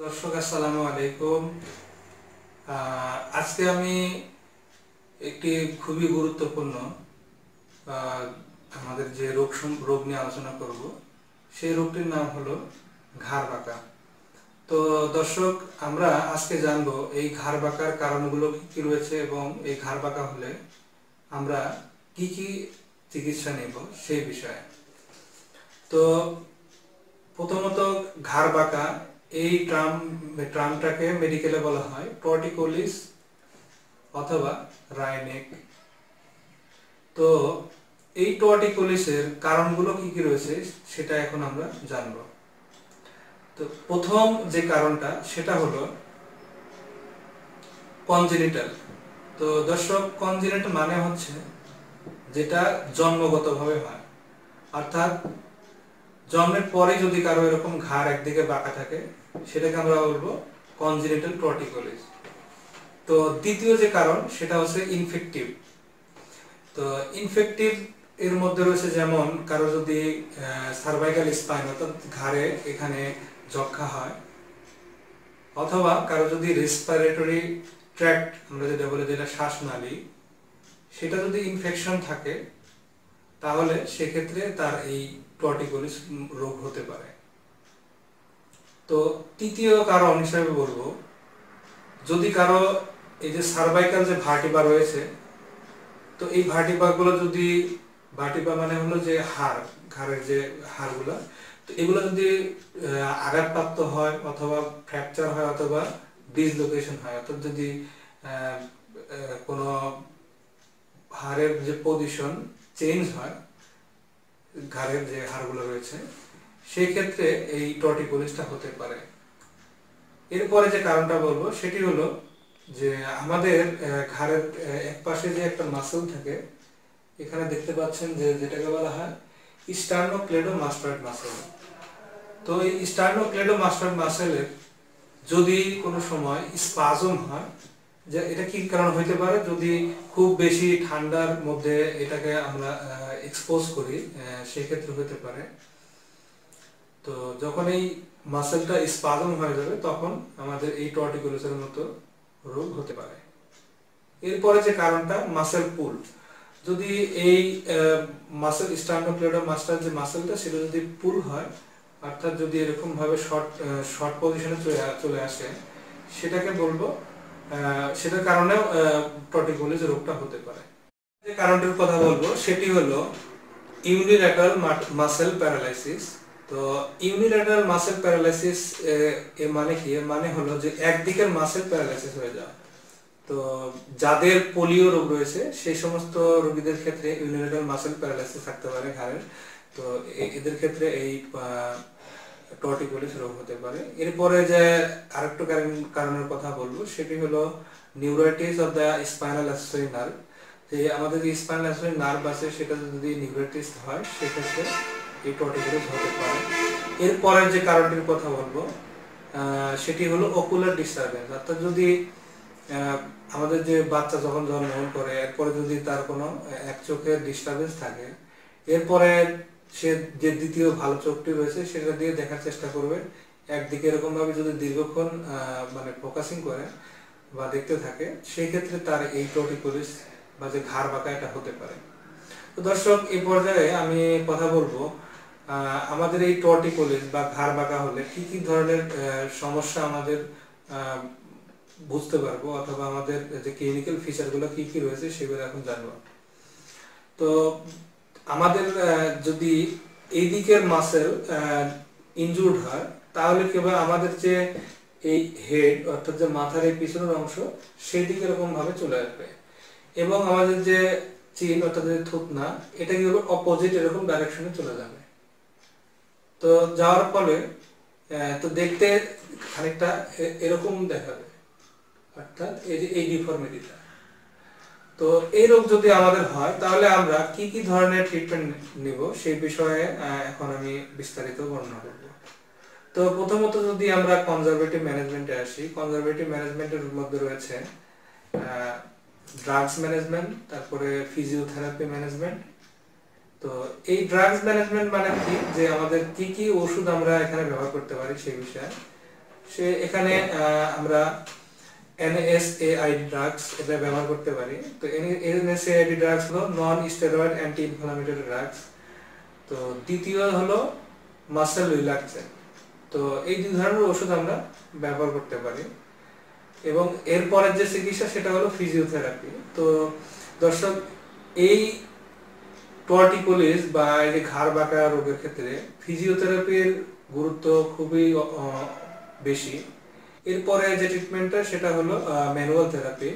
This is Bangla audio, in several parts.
দর্শক আসসালামু আলাইকুম। আজকে আমি একটি খুবই গুরুত্বপূর্ণ আমাদের যে রোগ নিয়ে আলোচনা করব, সেই রোগটির নাম হলো ঘাড় বাঁকা। তো দর্শক, আমরা আজকে জানবো এই ঘাড় বাঁকার কারণগুলো কি কি রয়েছে এবং এই ঘাড় বাঁকা হলে আমরা কি কি চিকিৎসা নেব সেই বিষয়ে। তো প্রথমত, ঘাড় বাঁকা এই ট্রামটাকে মেডিকেলে বলা হয় টর্টিকোলিস অথবা রাইনেক। তো এই টর্টিকোলিসের কারণগুলো কি কি রয়েছে সেটা এখন আমরা জানব। তো প্রথম যে কারণটা সেটা হলো কনজেনিটাল। তো দর্শক, কনজেনিটাল মানে হচ্ছে যেটা জন্মগতভাবে হয়, অর্থাৎ জন্মের পরে যদি কারো এরকম ঘাড় একদিকে বাঁকা থাকে সেটাকে আমরা বলবো কনজেনিটাল টর্টিকোলিস। তো দ্বিতীয় যে কারণ সেটা হচ্ছে ইনফেক্টিভ। তো ইনফেক্টিভ এর মধ্যে রয়েছে যেমন কারো যদি সার্ভাইকাল স্পাইন অর্থাৎ ঘাড়ে এখানে যক্ষা হয়, অথবা কারো যদি রেসপিরেটরি ট্র্যাক্ট আমরা যেটা বলি যেটা শ্বাসনালী, সেটা যদি ইনফেকশন থাকে তাহলে সেক্ষেত্রে তার এই টর্টিকোলিস রোগ হতে পারে। তো তৃতীয় কারণ হিসেবে বলবো, যদি কারো এই যে সার্ভাইকাল যে ভার্টিব্রা রয়েছে, তো এই ভার্টিব্রাগুলো যদি, ভার্টিব্রা মানে হলো যে হাড়, ঘাড়ের যে হাড়গুলো, তো এগুলো যদি আঘাতপ্রাপ্ত হয় অথবা ফ্র্যাকচার হয় অথবা ডিসলোকেশন হয়, অর্থাৎ যদি কোনো হাড়ের যে পজিশন চেঞ্জ হয় ঘাড়ের যে হাড়গুলো রয়েছে, সেই ক্ষেত্রে এই টর্টিকোলিসটা হতে পারে। এরপরে যে কারণটা বলবো সেটি হলো যে আমাদের ঘাড়ের এক পাশে যে একটা মাসল থাকে, এখানে দেখতে পাচ্ছেন যে যেটাকে বলা হয় স্টার্নোক্লেডোমাস্টায়েড মাসল। তো এই স্টার্নোক্লেডোমাস্টায়েড মাসলের যদি কোনো সময় স্পাজম হয়, যে এটা কি কারণ হইতে পারে, যদি খুব বেশি ঠান্ডার মধ্যে এটাকে আমরা এক্সপোজ করি সেক্ষেত্রে হতে পারে। তো যখন এই মাসেলটা স্পাজম হয়ে যাবে তখন আমাদের এই টর্টিকোলিসের মতো রোগ হতে পারে। এরপরে যে কারণটা মাসেল পুল, যদি এই মাসেল স্টার্নোক্লেডোমাস্টার যে মাসেলটা সেটা যদি পুল হয়, অর্থাৎ যদি এরকম ভাবে শর্ট পজিশনে চলে আসে, সেটাকে বলবো সেটার কারণেও টর্টিকোলিস রোগটা হতে পারে। যে কারণটির কথা বলবো সেটি হলো ইউনিল্যাটারাল মাসেল প্যারালাইসিস। তো ইউনিল্যাটারাল মাসেল প্যারালাইসিস এর মানে কি? এর মানে হলো যে একদিকের মাসেল প্যারালাইসিস হয়ে যাওয়া। তো যাদের পোলিও রোগ রয়েছে সেই সমস্ত রোগীদের ক্ষেত্রে ইউনিল্যাটারাল মাসেল প্যারালাইসিস থাকতে পারে ঘাড়ের। তো এদের ক্ষেত্রে এই টর্টিকোলিস রোগ হতে পারে। এরপরে যে আরেকটু কারণের কথা বলবো সেটি হলো neuritis of the spinal accessory nerve. যে আমাদের যে স্পাইনাল অ্যাক্সেসরি নার্ভ আছে সেটা যদি নিউরাইটিস হয় সেক্ষেত্রে এই টর্টিকোলিস হতে পারে। এরপরের যে কারণটির কথা বলবো সেটি হলো অকুলার ডিস্টারবেন্স, অর্থাৎ যদি আমাদের যে বাচ্চা যখন জন্মগ্রহণ করে এরপরে যদি তার কোনো এক চোখের ডিস্টারবেন্স থাকে, এরপরে সে যে দ্বিতীয় ভালো চোখটি রয়েছে সেটা দিয়ে দেখার চেষ্টা করবে। একদিকে এরকম ভাবে যদি দীর্ঘক্ষণ মানে ফোকাসিং করে বা দেখতে থাকে, সেই ক্ষেত্রে তার এই টর্টিকোলিস বা যে ঘাড় বাঁকা এটা হতে পারে। তো দর্শক, এই পর্যায়ে আমি কথা বলবো আমাদের এই টর্টিকোলিস বা ঘাড় বাঁকা হলে কি কি ধরনের সমস্যা আমাদের বুঝতে পারবো, অথবা আমাদের যে ক্লিনিক্যাল ফিচারগুলো কি কি রয়েছে সেগুলো এখন জানবো। তো আমাদের যদি এই দিকের মাসেল ইনজুর্ড হয় তাহলে কেবল আমাদের যে এই হেড অর্থাৎ যে মাথার এই পিছনের অংশ সেই দিকে এরকম ভাবে চলে আসবে, এবং আমাদের যে চিন অর্থাৎ যে থুতনা এটা কি হবে অপোজিট এরকম ডাইরেকশনে চলে যাবে। তো যাওয়ার ফলে তো দেখতে খানিকটা এরকম দেখাবে, অর্থাৎ এই যে এই ডিফর্মিটিটা। তো এই রোগ যদি আমাদের হয় তাহলে আমরা কি কি ধরনের ট্রিটমেন্ট নিব সেই বিষয়ে এখন আমি বিস্তারিত বর্ণনা করব। তো প্রথমত যদি আমরা কনজারভেটিভ ম্যানেজমেন্টে আসি, কনজারভেটিভ ম্যানেজমেন্টের মধ্যে রয়েছে ড্রাগস ম্যানেজমেন্ট, তারপরে ফিজিওথেরাপি ম্যানেজমেন্ট। তো এই ড্রাগস ম্যানেজমেন্ট মানে কি, যে আমাদের কি কি ওষুধ আমরা এখানে ব্যবহার করতে পারি সেই বিষয়ে। এখানে আমরা NSAID ড্রাগস এটা ব্যবহার করতে পারি। তো NSAID ড্রাগস হলো নন স্টেরয়েড অ্যান্টি ইনফ্লামেটরি ড্রাগস। তো দ্বিতীয় হলো মাসেল রিল্যাক্সেন্ট। তো এই দুই ধরনের ওষুধ আমরা ব্যবহার করতে পারি। এবং এরপরের যে চিকিৎসা সেটা হলো ফিজিওথেরাপি। তো দর্শক, এই টর্টিকোলিস বা এই যে ঘাড় বাঁকা রোগের ক্ষেত্রে ফিজিওথেরাপির গুরুত্ব খুবই বেশি। এরপরে যে ট্রিটমেন্টটা সেটা হলো ম্যানুয়াল থেরাপি।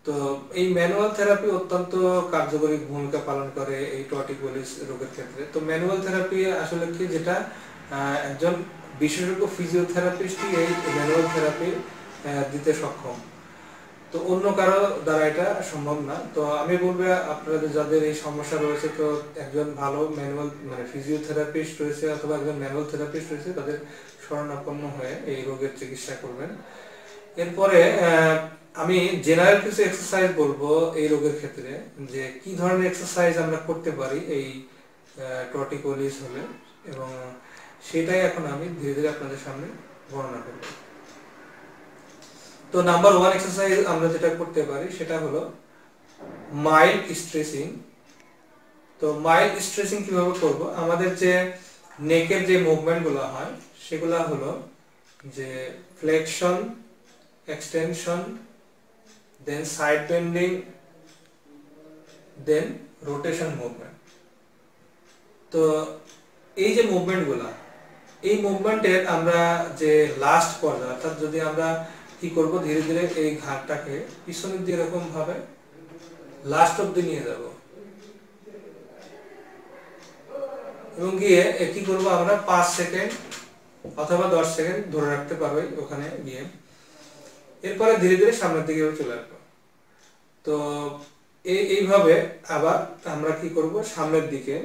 তো এই ম্যানুয়াল থেরাপি অত্যন্ত কার্যকরী ভূমিকা পালন করে এই টর্টিকোলিস রোগের ক্ষেত্রে। তো ম্যানুয়াল থেরাপি আসলে কি, যেটা একজন বিশেষজ্ঞ ফিজিওথেরাপিস্টই এই ম্যানুয়াল থেরাপি দিতে সক্ষম। তো অন্য কারো দ্বারা এটা সম্ভব না। তো আমি বলবো আপনাদের যাদের এই সমস্যা রয়েছে, তো একজন ভালো ম্যানুয়াল মানে ফিজিওথেরাপিস্ট রয়েছে অথবা একজন ম্যানুয়াল থেরাপিস্ট রয়েছে, তাদের শরণাপন্ন হয়ে এই রোগের চিকিৎসা করবেন। এরপরে আমি জেনারেল কিছু এক্সারসাইজ বলবো এই রোগের ক্ষেত্রে, যে কি ধরনের এক্সারসাইজ আমরা করতে পারি এই টর্টিকোলিস হলে, এবং সেটাই এখন আমি ধীরে ধীরে আপনাদের সামনে বর্ণনা করব। তো নাম্বার 1 এক্সারসাইজ আমরা যেটা করতে পারি সেটা হলো মাইল্ড স্ট্রেচিং। তো মাইল্ড স্ট্রেচিং কিভাবে করব? আমাদের যে নেকের যে মুভমেন্ট গুলো হয় সেগুলো হলো যে ফ্লেকশন, এক্সটেনশন, দেন সাইড বেন্ডিং, দেন রোটেশন মুভমেন্ট। তো এই যে মুভমেন্ট গুলা, এই মুভমেন্টের আমরা যে লাস্ট পর্যায়ে, অর্থাৎ যদি আমরা কি করব, ধীরে ধীরে এই ঘাড়টাকে পিছনের দিকে এরকম ভাবে লাস্ট অব্দি নিয়ে যাব, এবং গিয়ে কি করব, আমরা 5 সেকেন্ড অথবা 10 সেকেন্ড ধরে রাখতে পারবে ওখানে গিয়ে। এরপরে ধীরে ধীরে সামনের দিকে চলে আসবো। তো এইভাবে আবার আমরা কি করব, সামনের দিকে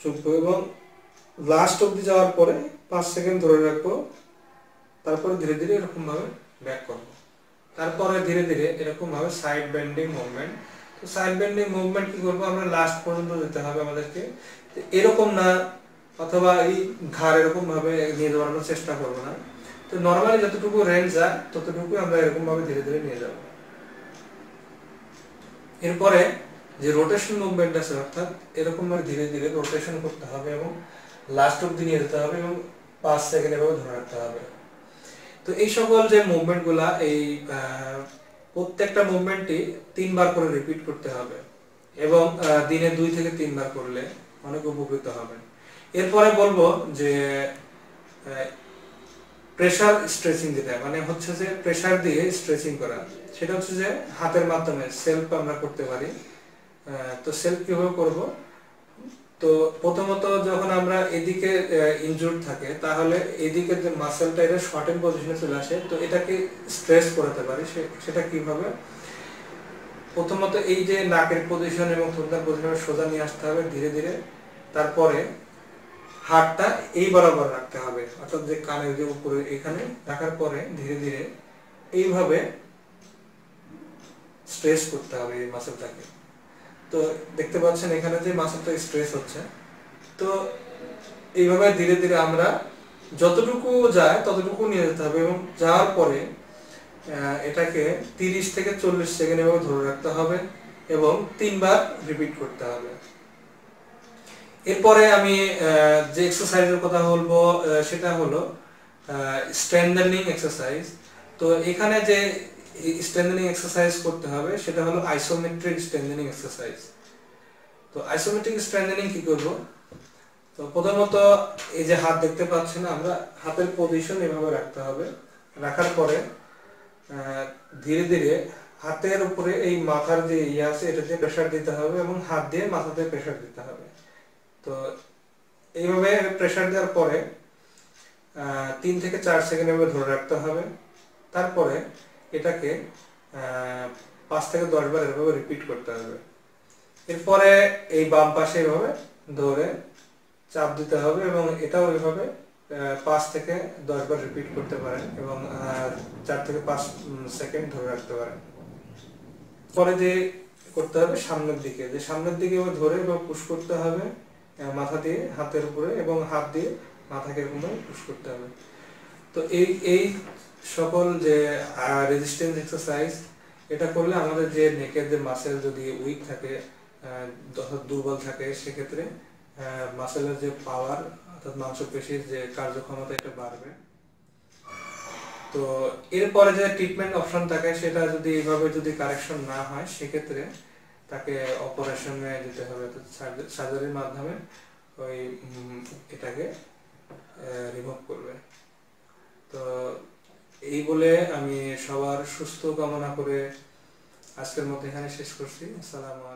চুপবো এবং লাস্ট অব্দি যাওয়ার পরে 5 সেকেন্ড ধরে রাখবো। তারপরে ধীরে ধীরে এরকম ভাবে ব্যাক করব। তারপরে ধীরে ধীরে এরকম ভাবে সাইড বেন্ডিং মুভমেন্ট। তো সাইড বেন্ডিং মুভমেন্ট কি করব, আমরা লাস্ট পর্যন্ত যেতে হবে আমাদেরকে। এরকম না, অথবা এই ঘাড় এরকম ভাবে নিয়ে যাওয়ার চেষ্টা করব না। তো নরমালি যতটুকু রেঞ্জ যায় ততটুকু আমরা এরকম ভাবে ধীরে ধীরে নিয়ে যাব। এরপরে যে রোটেশন মুভমেন্ট আছে, অর্থাৎ এরকম ভাবে ধীরে ধীরে রোটেশন করতে হবে এবং লাস্ট অব্দি নিয়ে যেতে হবে এবং 5 সেকেন্ড এভাবে ধরে রাখতে হবে। তো এই সকল যে মুভমেন্ট গুলা, এই প্রত্যেকটা মুভমেন্টই 3 বার করে রিপিট করতে হবে এবং দিনে 2 থেকে 3 বার করলে অনেক উপকৃত হবেন। এরপরে বলবো যে প্রেসার স্ট্রেচিং, যেটা মানে হচ্ছে যে প্রেসার দিয়ে স্ট্রেচিং করা, সেটা হচ্ছে যে হাতের মাধ্যমে সেলফ আমরা করতে পারি। তো সেলফ কিভাবে করব? তো প্রথমত যখন আমরা এদিকে ইনজুর্ড থাকে, তাহলে এদিকে যে মাসেলটা এটা শর্টেন পজিশনে চলে আসে, তো এটাকে স্ট্রেস করাতে পারি। সেটা কিভাবে? প্রথমত এই যে নাকের পজিশন এবং থুতনির পজিশনে সোজা নিয়ে আসতে হবে ধীরে ধীরে। তারপরে হাতটা এই বরাবর রাখতে হবে, অর্থাৎ যে কানের যে উপরে এখানে রাখার পরে ধীরে ধীরে এইভাবে স্ট্রেস করতে হবে এই মাসেলটাকে। তো দেখতে পাচ্ছেন এখানে যে মাসেলটা স্ট্রেস হচ্ছে। তো এইভাবে ধীরে ধীরে আমরা যতটুকু যায় ততটুকু নিয়ে যেতে হবে এবং যাওয়ার পরে এটাকে 30 থেকে 40 সেকেন্ড এভাবে ধরে রাখতে হবে এবং 3 বার রিপিট করতে হবে। এরপরে আমি যে এক্সারসাইজের কথা বলবো সেটা হলো স্ট্রেংথেনিং এক্সারসাইজ। তো এখানে যে স্ট্রেংথেনিং এক্সারসাইজ করতে হবে সেটা হলো আইসোমেট্রিক স্ট্রেংথেনিং এক্সারসাইজ। তো আইসোমেট্রিক স্ট্রেংথেনিং কি করব? তো প্রথমত এই যে হাত দেখতে পাচ্ছেন, আমরা হাতের পজিশন এভাবে রাখতে হবে। রাখার পরে ধীরে ধীরে হাতের উপরে এই মাথার যে ইয়ে আছে এটাতে প্রেসার দিতে হবে এবং হাত দিয়ে মাথাতে প্রেসার দিতে হবে। তো এইভাবে প্রেসার দেওয়ার পরে 3 থেকে 4 সেকেন্ড এভাবে ধরে রাখতে হবে। তারপরে এটাকে 5 থেকে 10 বার এভাবে রিপিট করতে হবে। এরপরে এই বাম পাশে এভাবে ধরে চাপ দিতে হবে এবং এটাও এভাবে 5 থেকে 10 বার রিপিট করতে পারেন এবং 4 থেকে 5 সেকেন্ড ধরে রাখতে পারেন। পরে যে করতে হবে সামনের দিকে, যে সামনের দিকে ধরে বা পুশ করতে হবে মাথা দিয়ে হাতের উপরে এবং হাত দিয়ে মাথাকে এরকম পুশ করতে হবে। তো এই সকল যে রেজিস্ট্যান্স এক্সারসাইজ এটা করলে আমাদের যে নেকের যে মাসেল যদি উইক থাকে, দুর্বল থাকে, সেক্ষেত্রে মাসেলের যে পাওয়ার অর্থাৎ মাংসপেশির যে কার্যক্ষমতা এটা বাড়বে। তো এরপরে যে ট্রিটমেন্ট অপশন থাকে সেটা যদি এইভাবে যদি কারেকশন না হয় সেক্ষেত্রে তাকে অপারেশনে যেতে হবে, সার্জারির মাধ্যমে ওই এটাকে রিমুভ করবে। তো এই বলে আমি সবার সুস্থ কামনা করে আজকের মতো এখানে শেষ করছি। আসসালামু আলাইকুম।